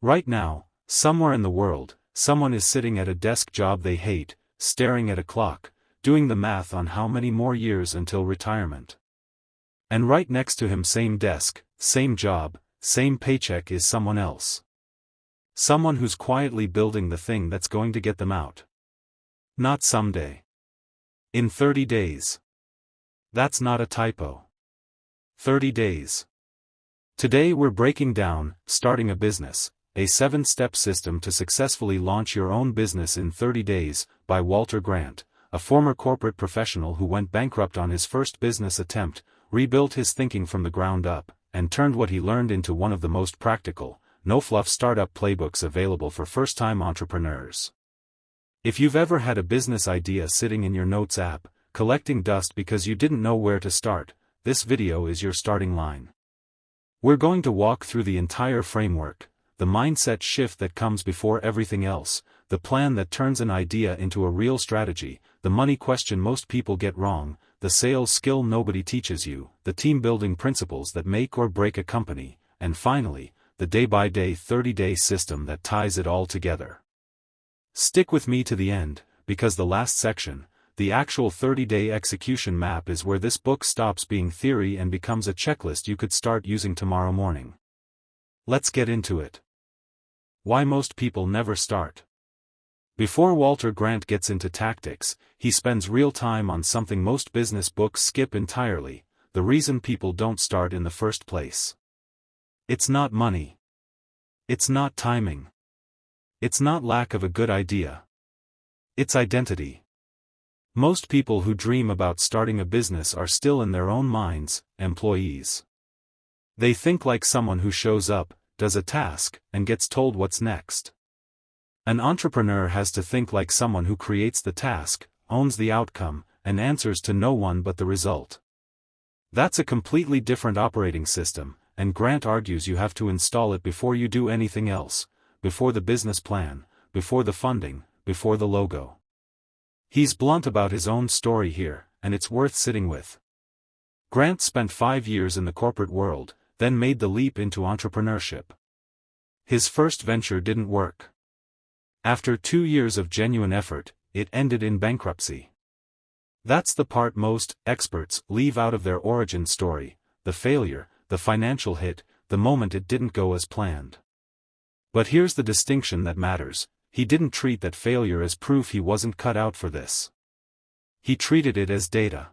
Right now, somewhere in the world, someone is sitting at a desk job they hate, staring at a clock, doing the math on how many more years until retirement. And right next to him, same desk, same job, same paycheck, is someone else. Someone who's quietly building the thing that's going to get them out. Not someday. In 30 days. That's not a typo. 30 days. Today we're breaking down Starting a Business, a 7-step system to successfully launch your own business in 30 days, by Walter Grant, a former corporate professional who went bankrupt on his first business attempt, rebuilt his thinking from the ground up, and turned what he learned into one of the most practical, no-fluff startup playbooks available for first-time entrepreneurs. If you've ever had a business idea sitting in your notes app, collecting dust because you didn't know where to start, this video is your starting line. We're going to walk through the entire framework, the mindset shift that comes before everything else, the plan that turns an idea into a real strategy, the money question most people get wrong, the sales skill nobody teaches you, the team-building principles that make or break a company, and finally, the day-by-day 30-day system that ties it all together. Stick with me to the end, because the last section, the actual 30-day execution map, is where this book stops being theory and becomes a checklist you could start using tomorrow morning. Let's get into it. Why most people never start. Before Walter Grant gets into tactics, he spends real time on something most business books skip entirely: the reason people don't start in the first place. It's not money. It's not timing. It's not lack of a good idea. It's identity. Most people who dream about starting a business are still in their own minds, employees. They think like someone who shows up, does a task, and gets told what's next. An entrepreneur has to think like someone who creates the task, owns the outcome, and answers to no one but the result. That's a completely different operating system, and Grant argues you have to install it before you do anything else, before the business plan, before the funding, before the logo. He's blunt about his own story here, and it's worth sitting with. Grant spent 5 years in the corporate world, then made the leap into entrepreneurship. His first venture didn't work. After 2 years of genuine effort, it ended in bankruptcy. That's the part most experts leave out of their origin story: the failure, the financial hit, the moment it didn't go as planned. But here's the distinction that matters: he didn't treat that failure as proof he wasn't cut out for this. He treated it as data.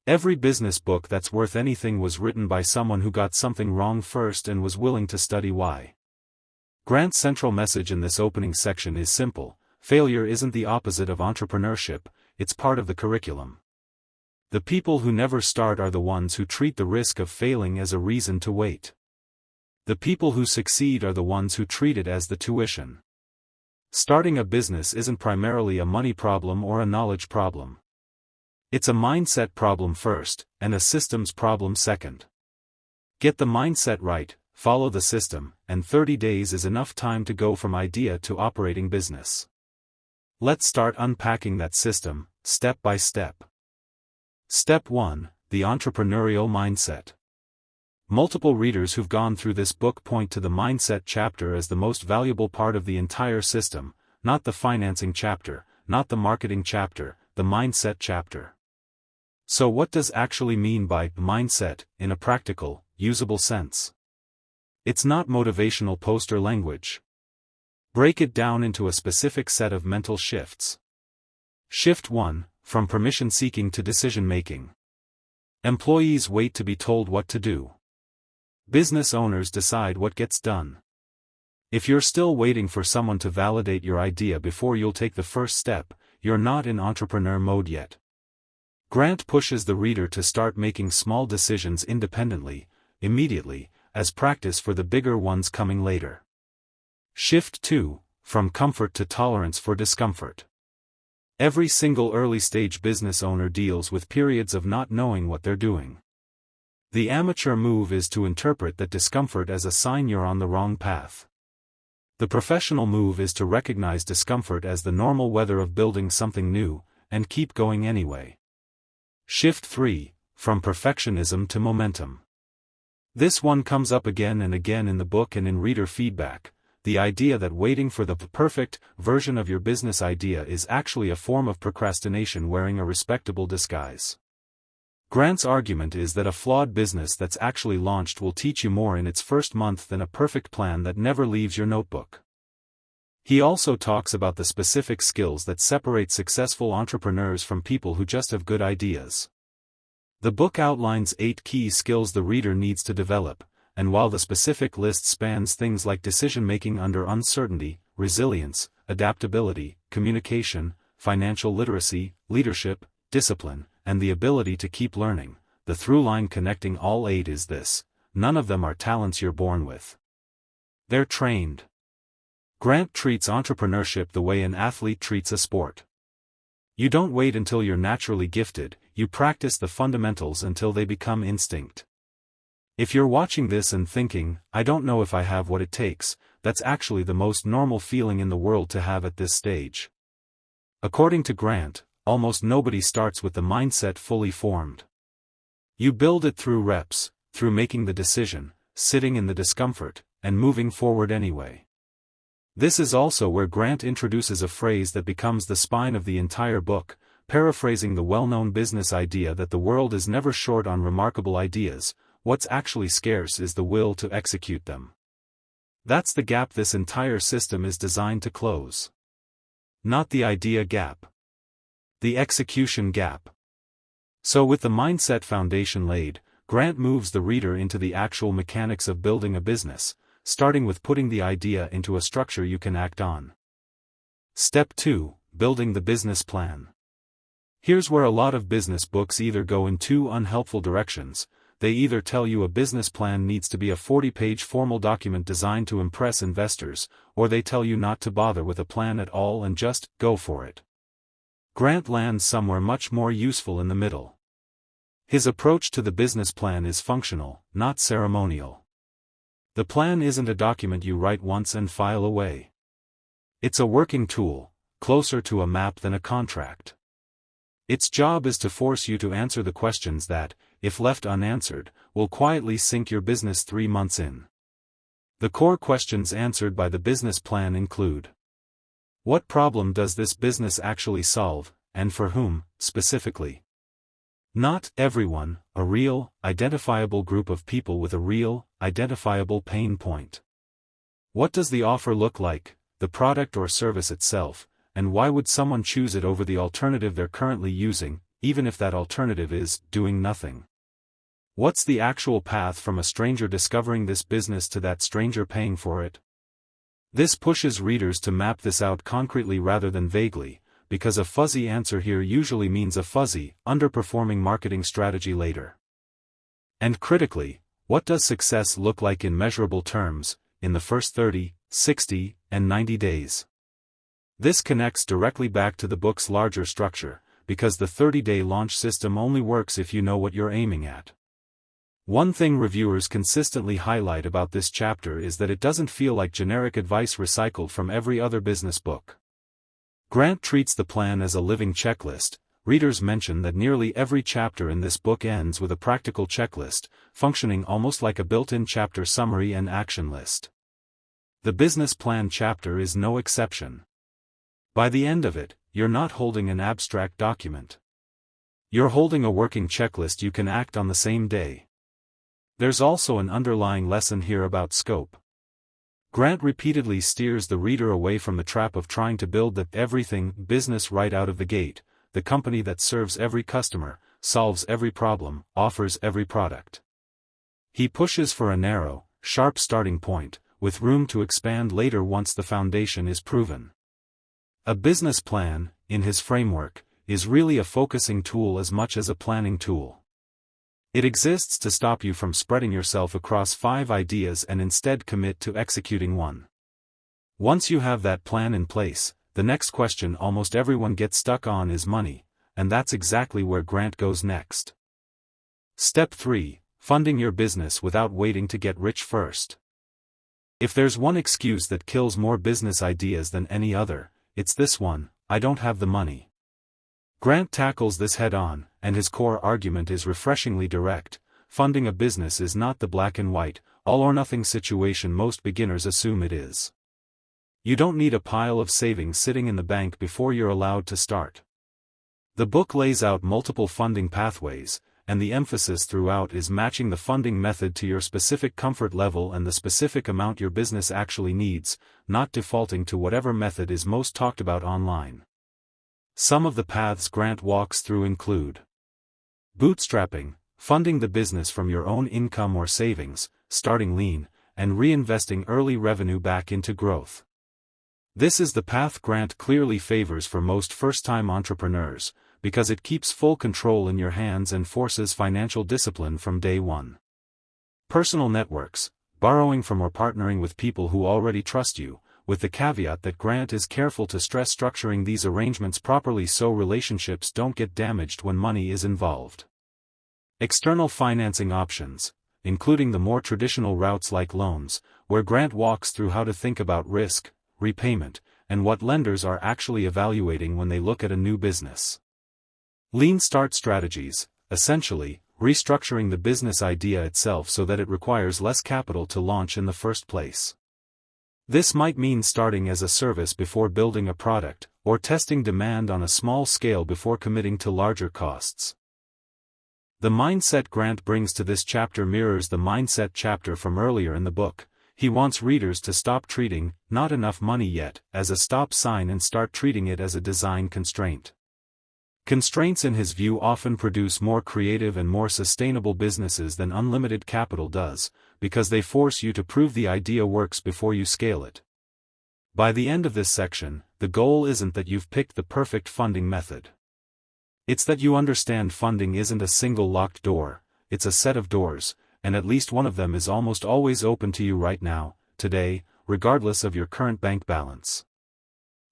Every business book that's worth anything was written by someone who got something wrong first and was willing to study why. Grant's central message in this opening section is simple: failure isn't the opposite of entrepreneurship, it's part of the curriculum. The people who never start are the ones who treat the risk of failing as a reason to wait. The people who succeed are the ones who treat it as the tuition. Starting a business isn't primarily a money problem or a knowledge problem. It's a mindset problem first, and a systems problem second. Get the mindset right, follow the system, and 30 days is enough time to go from idea to operating business. Let's start unpacking that system, step by step. Step 1: the entrepreneurial mindset. Multiple readers who've gone through this book point to the mindset chapter as the most valuable part of the entire system, not the financing chapter, not the marketing chapter, the mindset chapter. So what does actually mean by mindset, in a practical, usable sense? It's not motivational poster language. Break it down into a specific set of mental shifts. Shift 1: from permission-seeking to decision-making. Employees wait to be told what to do. Business owners decide what gets done. If you're still waiting for someone to validate your idea before you'll take the first step, you're not in entrepreneur mode yet. Grant pushes the reader to start making small decisions independently, immediately, as practice for the bigger ones coming later. Shift 2: from comfort to tolerance for discomfort. Every single early-stage business owner deals with periods of not knowing what they're doing. The amateur move is to interpret that discomfort as a sign you're on the wrong path. The professional move is to recognize discomfort as the normal weather of building something new, and keep going anyway. Shift 3: from perfectionism to momentum. This one comes up again and again in the book and in reader feedback. the idea that waiting for the perfect version of your business idea is actually a form of procrastination wearing a respectable disguise. Grant's argument is that a flawed business that's actually launched will teach you more in its first month than a perfect plan that never leaves your notebook. He also talks about the specific skills that separate successful entrepreneurs from people who just have good ideas. The book outlines 8 key skills the reader needs to develop, and while the specific list spans things like decision-making under uncertainty, resilience, adaptability, communication, financial literacy, leadership, discipline, and the ability to keep learning, the through line connecting all 8 is this: none of them are talents you're born with. They're trained. Grant treats entrepreneurship the way an athlete treats a sport. You don't wait until you're naturally gifted, you practice the fundamentals until they become instinct. If you're watching this and thinking, I don't know if I have what it takes, that's actually the most normal feeling in the world to have at this stage. According to Grant, almost nobody starts with the mindset fully formed. You build it through reps, through making the decision, sitting in the discomfort, and moving forward anyway. This is also where Grant introduces a phrase that becomes the spine of the entire book, paraphrasing the well-known business idea that the world is never short on remarkable ideas, what's actually scarce is the will to execute them. That's the gap this entire system is designed to close. Not the idea gap. The execution gap. So with the mindset foundation laid, Grant moves the reader into the actual mechanics of building a business, starting with putting the idea into a structure you can act on. Step 2. Building the business plan. Here's where a lot of business books either go in two unhelpful directions. They either tell you a business plan needs to be a 40-page formal document designed to impress investors, or they tell you not to bother with a plan at all and just go for it. Grant lands somewhere much more useful in the middle. His approach to the business plan is functional, not ceremonial. The plan isn't a document you write once and file away. It's a working tool, closer to a map than a contract. Its job is to force you to answer the questions that, if left unanswered, will quietly sink your business 3 months in. The core questions answered by the business plan include: what problem does this business actually solve, and for whom, specifically? Not everyone, a real, identifiable group of people with a real, identifiable pain point. What does the offer look like, the product or service itself, and why would someone choose it over the alternative they're currently using, even if that alternative is doing nothing? What's the actual path from a stranger discovering this business to that stranger paying for it? This pushes readers to map this out concretely rather than vaguely, because a fuzzy answer here usually means a fuzzy, underperforming marketing strategy later. And critically, what does success look like in measurable terms, in the first 30, 60, and 90 days? This connects directly back to the book's larger structure, because the 30-day launch system only works if you know what you're aiming at. One thing reviewers consistently highlight about this chapter is that it doesn't feel like generic advice recycled from every other business book. Grant treats the plan as a living checklist. Readers mention that nearly every chapter in this book ends with a practical checklist, functioning almost like a built-in chapter summary and action list. The business plan chapter is no exception. By the end of it, you're not holding an abstract document. You're holding a working checklist you can act on the same day. There's also an underlying lesson here about scope. Grant repeatedly steers the reader away from the trap of trying to build the everything business right out of the gate, the company that serves every customer, solves every problem, offers every product. He pushes for a narrow, sharp starting point, with room to expand later once the foundation is proven. A business plan, in his framework, is really a focusing tool as much as a planning tool. It exists to stop you from spreading yourself across 5 ideas and instead commit to executing one. Once you have that plan in place, the next question almost everyone gets stuck on is money, and that's exactly where Grant goes next. Step 3. Funding your business without waiting to get rich first. If there's one excuse that kills more business ideas than any other, it's this one: I don't have the money. Grant tackles this head-on, and his core argument is refreshingly direct. Funding a business is not the black and white, all-or-nothing situation most beginners assume it is. You don't need a pile of savings sitting in the bank before you're allowed to start. The book lays out multiple funding pathways, and the emphasis throughout is matching the funding method to your specific comfort level and the specific amount your business actually needs, not defaulting to whatever method is most talked about online. Some of the paths Grant walks through include bootstrapping, funding the business from your own income or savings, starting lean, and reinvesting early revenue back into growth. This is the path Grant clearly favors for most first-time entrepreneurs, because it keeps full control in your hands and forces financial discipline from day one. Personal networks, borrowing from or partnering with people who already trust you, with the caveat that Grant is careful to stress structuring these arrangements properly so relationships don't get damaged when money is involved. External financing options, including the more traditional routes like loans, where Grant walks through how to think about risk, repayment, and what lenders are actually evaluating when they look at a new business. Lean start strategies, essentially, restructuring the business idea itself so that it requires less capital to launch in the first place. This might mean starting as a service before building a product, or testing demand on a small scale before committing to larger costs. The mindset Grant brings to this chapter mirrors the mindset chapter from earlier in the book. He wants readers to stop treating "not enough money yet" as a stop sign and start treating it as a design constraint. Constraints in his view often produce more creative and more sustainable businesses than unlimited capital does, because they force you to prove the idea works before you scale it. By the end of this section, the goal isn't that you've picked the perfect funding method. It's that you understand funding isn't a single locked door, it's a set of doors, and at least one of them is almost always open to you right now, today, regardless of your current bank balance.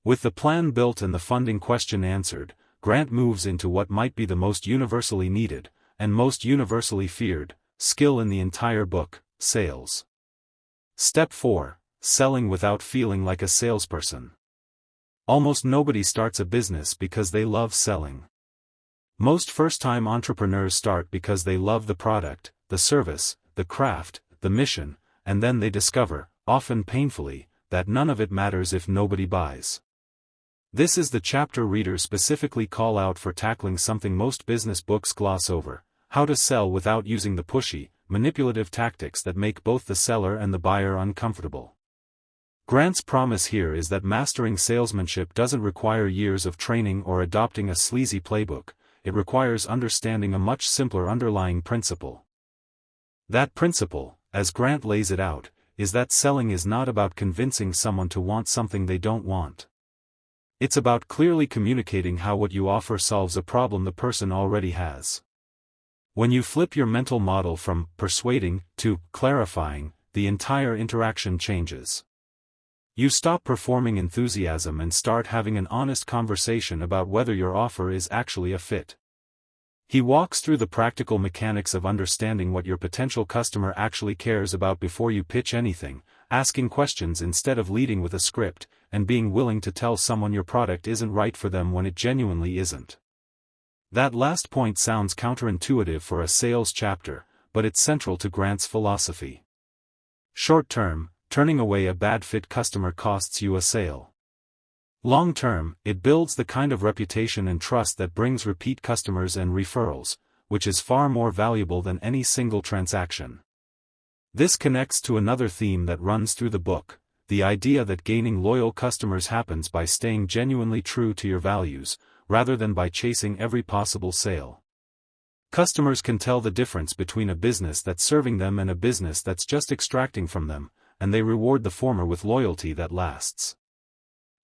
With the plan built and the funding question answered, Grant moves into what might be the most universally needed, and most universally feared, skill in the entire book: sales. Step 4. Selling without feeling like a salesperson. Almost nobody starts a business because they love selling. Most first-time entrepreneurs start because they love the product, the service, the craft, the mission, and then they discover, often painfully, that none of it matters if nobody buys. This is the chapter readers specifically call out for tackling something most business books gloss over: how to sell without using the pushy, manipulative tactics that make both the seller and the buyer uncomfortable. Grant's promise here is that mastering salesmanship doesn't require years of training or adopting a sleazy playbook, it requires understanding a much simpler underlying principle. That principle, as Grant lays it out, is that selling is not about convincing someone to want something they don't want. It's about clearly communicating how what you offer solves a problem the person already has. When you flip your mental model from persuading to clarifying, the entire interaction changes. You stop performing enthusiasm and start having an honest conversation about whether your offer is actually a fit. He walks through the practical mechanics of understanding what your potential customer actually cares about before you pitch anything, asking questions instead of leading with a script, and being willing to tell someone your product isn't right for them when it genuinely isn't. That last point sounds counterintuitive for a sales chapter, but it's central to Grant's philosophy. Short-term, turning away a bad fit customer costs you a sale. Long-term, it builds the kind of reputation and trust that brings repeat customers and referrals, which is far more valuable than any single transaction. This connects to another theme that runs through the book: the idea that gaining loyal customers happens by staying genuinely true to your values, rather than by chasing every possible sale. Customers can tell the difference between a business that's serving them and a business that's just extracting from them, and they reward the former with loyalty that lasts.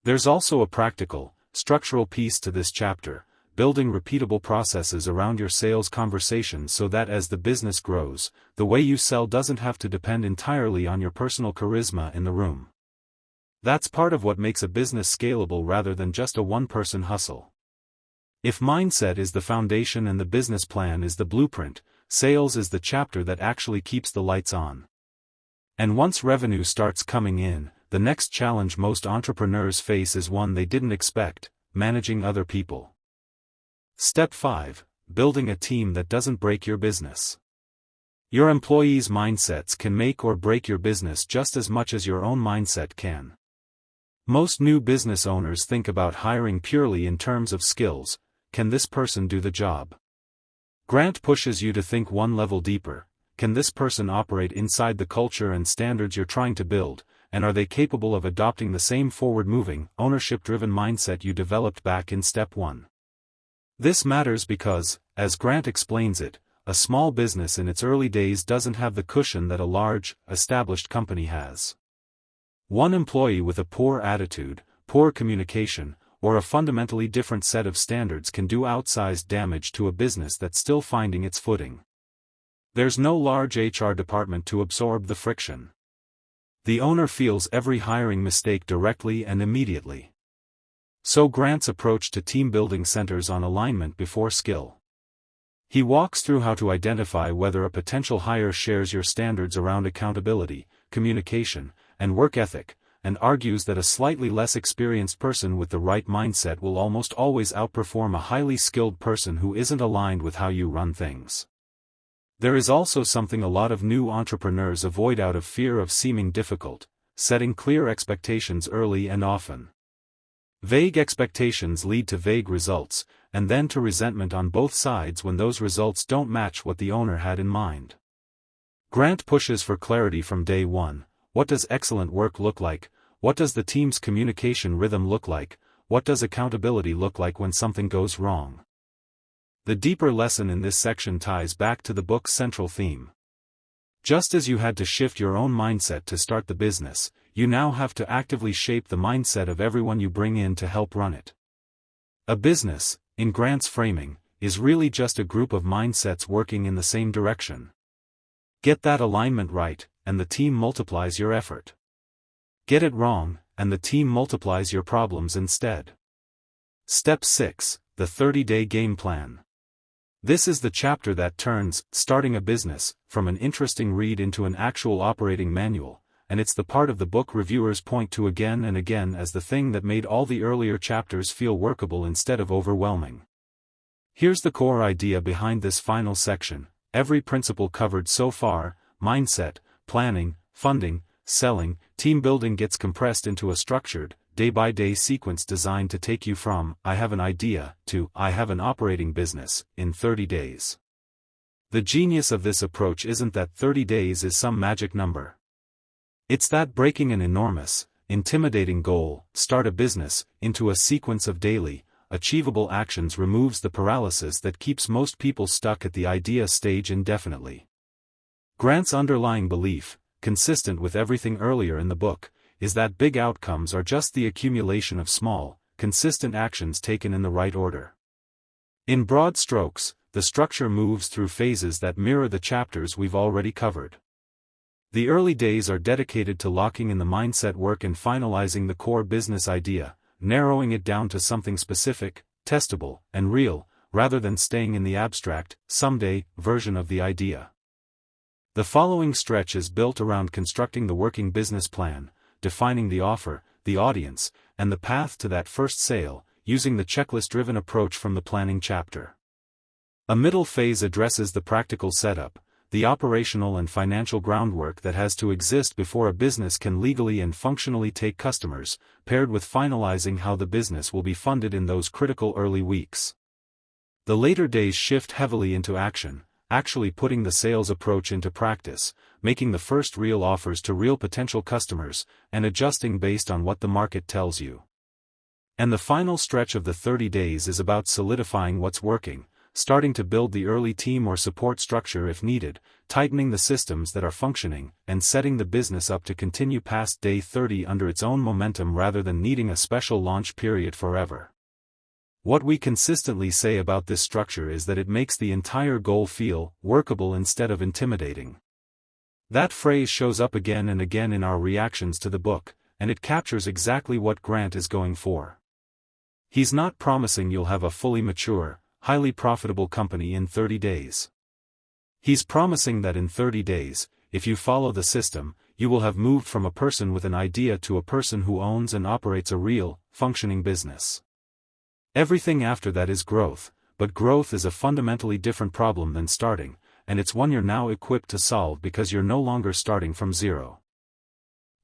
There's also a practical, structural piece to this chapter: building repeatable processes around your sales conversations so that as the business grows, the way you sell doesn't have to depend entirely on your personal charisma in the room. That's part of what makes a business scalable rather than just a one-person hustle. If mindset is the foundation and the business plan is the blueprint, sales is the chapter that actually keeps the lights on. And once revenue starts coming in, the next challenge most entrepreneurs face is one they didn't expect: managing other people. Step 5. Building a team that doesn't break your business. Your employees' mindsets can make or break your business just as much as your own mindset can. Most new business owners think about hiring purely in terms of skills. Can this person do the job? Grant pushes you to think one level deeper. Can this person operate inside the culture and standards you're trying to build, and are they capable of adopting the same forward-moving, ownership-driven mindset you developed back in step 1? This matters because, as Grant explains it, a small business in its early days doesn't have the cushion that a large, established company has. One employee with a poor attitude, poor communication, or a fundamentally different set of standards can do outsized damage to a business that's still finding its footing. There's no large HR department to absorb the friction. The owner feels every hiring mistake directly and immediately. So Grant's approach to team building centers on alignment before skill. He walks through how to identify whether a potential hire shares your standards around accountability, communication, and work ethic, and argues that a slightly less experienced person with the right mindset will almost always outperform a highly skilled person who isn't aligned with how you run things. There is also something a lot of new entrepreneurs avoid out of fear of seeming difficult: setting clear expectations early and often. Vague expectations lead to vague results, and then to resentment on both sides when those results don't match what the owner had in mind. Grant pushes for clarity from day one. What does excellent work look like? What does the team's communication rhythm look like? What does accountability look like when something goes wrong? The deeper lesson in this section ties back to the book's central theme. Just as you had to shift your own mindset to start the business, you now have to actively shape the mindset of everyone you bring in to help run it. A business, in Grant's framing, is really just a group of mindsets working in the same direction. Get that alignment right, and the team multiplies your effort. Get it wrong, and the team multiplies your problems instead. Step 6, the 30-day game plan. This is the chapter that turns Starting a Business from an interesting read into an actual operating manual, and it's the part of the book reviewers point to again and again as the thing that made all the earlier chapters feel workable instead of overwhelming. Here's the core idea behind this final section. Every principle covered so far, mindset, planning, funding, selling, team building, gets compressed into a structured, day-by-day sequence designed to take you from "I have an idea" to "I have an operating business" in 30 days. The genius of this approach isn't that 30 days is some magic number. It's that breaking an enormous, intimidating goal, start a business, into a sequence of daily, achievable actions removes the paralysis that keeps most people stuck at the idea stage indefinitely. Grant's underlying belief, consistent with everything earlier in the book, is that big outcomes are just the accumulation of small, consistent actions taken in the right order. In broad strokes, the structure moves through phases that mirror the chapters we've already covered. The early days are dedicated to locking in the mindset work and finalizing the core business idea, narrowing it down to something specific, testable, and real, rather than staying in the abstract, someday, version of the idea. The following stretch is built around constructing the working business plan, defining the offer, the audience, and the path to that first sale, using the checklist-driven approach from the planning chapter. A middle phase addresses the practical setup, the operational and financial groundwork that has to exist before a business can legally and functionally take customers, paired with finalizing how the business will be funded in those critical early weeks. The later days shift heavily into action, actually putting the sales approach into practice, making the first real offers to real potential customers, and adjusting based on what the market tells you. And the final stretch of the 30 days is about solidifying what's working, starting to build the early team or support structure if needed, tightening the systems that are functioning, and setting the business up to continue past day 30 under its own momentum rather than needing a special launch period forever. What we consistently say about this structure is that it makes the entire goal feel workable instead of intimidating. That phrase shows up again and again in our reactions to the book, and it captures exactly what Grant is going for. He's not promising you'll have a fully mature, highly profitable company in 30 days. He's promising that in 30 days, if you follow the system, you will have moved from a person with an idea to a person who owns and operates a real, functioning business. Everything after that is growth, but growth is a fundamentally different problem than starting, and it's one you're now equipped to solve because you're no longer starting from zero.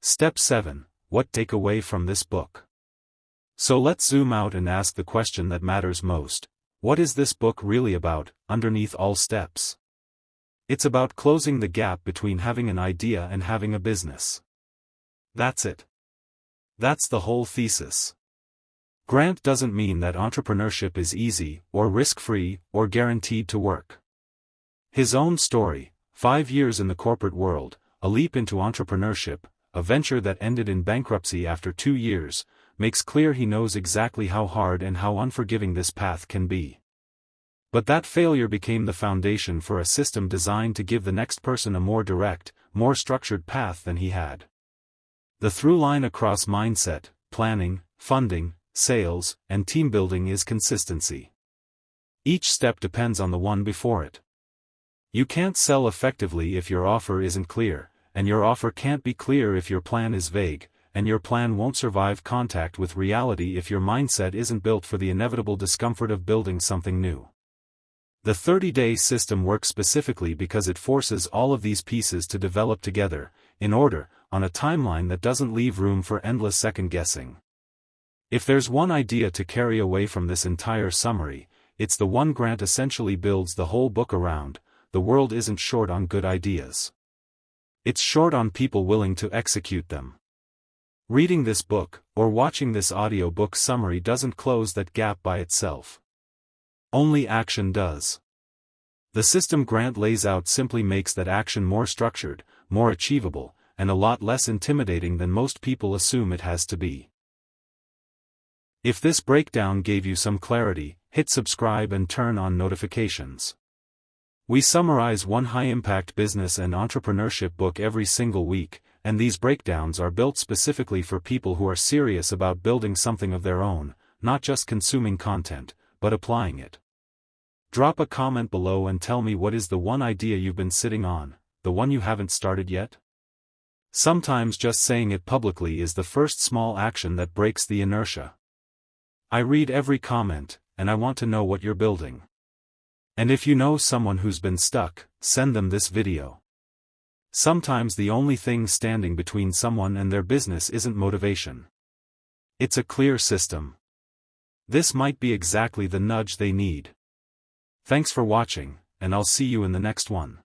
Step 7. what take away from this book? So let's zoom out and ask the question that matters most. What is this book really about, underneath all steps? It's about closing the gap between having an idea and having a business. That's it. That's the whole thesis. Grant doesn't mean that entrepreneurship is easy, or risk-free, or guaranteed to work. His own story, 5 years in the corporate world, a leap into entrepreneurship, a venture that ended in bankruptcy after 2 years, makes clear he knows exactly how hard and how unforgiving this path can be. But that failure became the foundation for a system designed to give the next person a more direct, more structured path than he had. The through line across mindset, planning, funding, sales, and team building is consistency. Each step depends on the one before it. You can't sell effectively if your offer isn't clear, and your offer can't be clear if your plan is vague, and your plan won't survive contact with reality if your mindset isn't built for the inevitable discomfort of building something new. The 30-day system works specifically because it forces all of these pieces to develop together, in order, on a timeline that doesn't leave room for endless second-guessing. If there's one idea to carry away from this entire summary, it's the one Grant essentially builds the whole book around: the world isn't short on good ideas. It's short on people willing to execute them. Reading this book, or watching this audiobook summary doesn't close that gap by itself. Only action does. The system Grant lays out simply makes that action more structured, more achievable, and a lot less intimidating than most people assume it has to be. If this breakdown gave you some clarity, hit subscribe and turn on notifications. We summarize one high-impact business and entrepreneurship book every single week, and these breakdowns are built specifically for people who are serious about building something of their own, not just consuming content, but applying it. Drop a comment below and tell me what is the one idea you've been sitting on, the one you haven't started yet? Sometimes just saying it publicly is the first small action that breaks the inertia. I read every comment, and I want to know what you're building. And if you know someone who's been stuck, send them this video. Sometimes the only thing standing between someone and their business isn't motivation. It's a clear system. This might be exactly the nudge they need. Thanks for watching, and I'll see you in the next one.